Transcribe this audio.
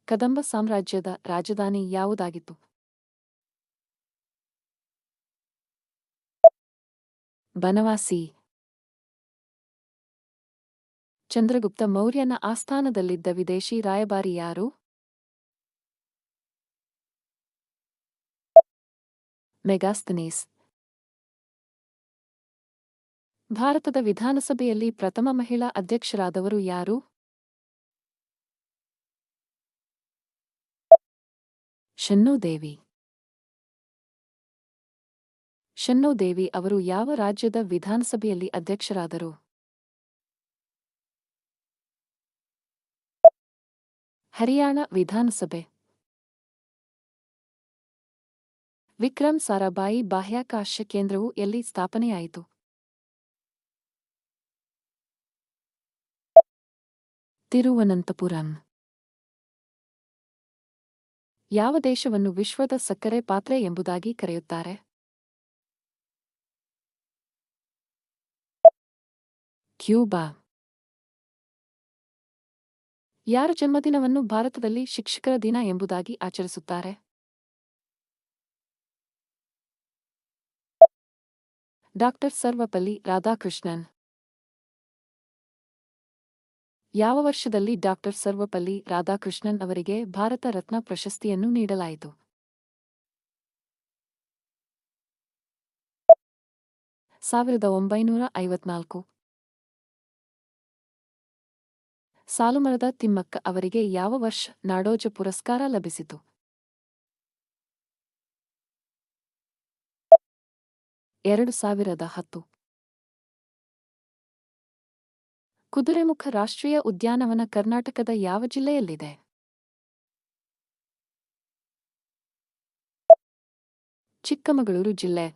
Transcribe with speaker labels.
Speaker 1: ಕದಂಬ ಸಾಮ್ರಾಜ್ಯದ ರಾಜಧಾನಿ ಯಾವುದಾಗಿತ್ತು? ಬನವಾಸಿ. ಚಂದ್ರಗುಪ್ತ ಮೌರ್ಯನ ಆಸ್ಥಾನದಲ್ಲಿದ್ದ ವಿದೇಶಿ ರಾಯಭಾರಿ ಯಾರು? ಮೆಗಾಸ್ತನೀಸ್. ಭಾರತದ ವಿಧಾನಸಭೆಯಲ್ಲಿ ಪ್ರಥಮ ಮಹಿಳಾ ಅಧ್ಯಕ್ಷರಾದವರು ಯಾರು? ಶನ್ನೋದೇವಿ. ಶನ್ನೋದೇವಿ ಅವರು ಯಾವ ರಾಜ್ಯದ ವಿಧಾನಸಭೆಯಲ್ಲಿ ಅಧ್ಯಕ್ಷರಾದರು? ಹರಿಯಾಣ ವಿಧಾನಸಭೆ. ವಿಕ್ರಮ್ ಸಾರಾಭಾಯಿ ಬಾಹ್ಯಾಕಾಶ ಕೇಂದ್ರವು ಎಲ್ಲಿ ಸ್ಥಾಪನೆಯಾಯಿತು? ತಿರುವನಂತಪುರಂ. ಯಾವ ದೇಶವನ್ನು ವಿಶ್ವದ ಸಕ್ಕರೆ ಪಾತ್ರೆ ಎಂಬುದಾಗಿ ಕರೆಯುತ್ತಾರೆ? ಕ್ಯೂಬಾ. ಯಾರ ಜನ್ಮದಿನವನ್ನು ಭಾರತದಲ್ಲಿ ಶಿಕ್ಷಕರ ದಿನ ಎಂಬುದಾಗಿ ಆಚರಿಸುತ್ತಾರೆ? ಡಾಕ್ಟರ್ ಸರ್ವಪಲ್ಲಿ ರಾಧಾಕೃಷ್ಣನ್. ಯಾವ ವರ್ಷದಲ್ಲಿ ಡಾಕ್ಟರ್ ಸರ್ವಪಲ್ಲಿ ರಾಧಾಕೃಷ್ಣನ್ ಅವರಿಗೆ ಭಾರತ ರತ್ನ ಪ್ರಶಸ್ತಿಯನ್ನು ನೀಡಲಾಯಿತು? 1954. ಸಾಲುಮರದ ತಿಮ್ಮಕ್ಕ ಅವರಿಗೆ ಯಾವ ವರ್ಷ ನಾಡೋಜ ಪುರಸ್ಕಾರ ಲಭಿಸಿತು? 2010. ಕುದುರೆಮುಖ ರಾಷ್ಟ್ರೀಯ ಉದ್ಯಾನವನ ಕರ್ನಾಟಕದ ಯಾವ ಜಿಲ್ಲೆಯಲ್ಲಿದೆ? ಚಿಕ್ಕಮಗಳೂರು ಜಿಲ್ಲೆ.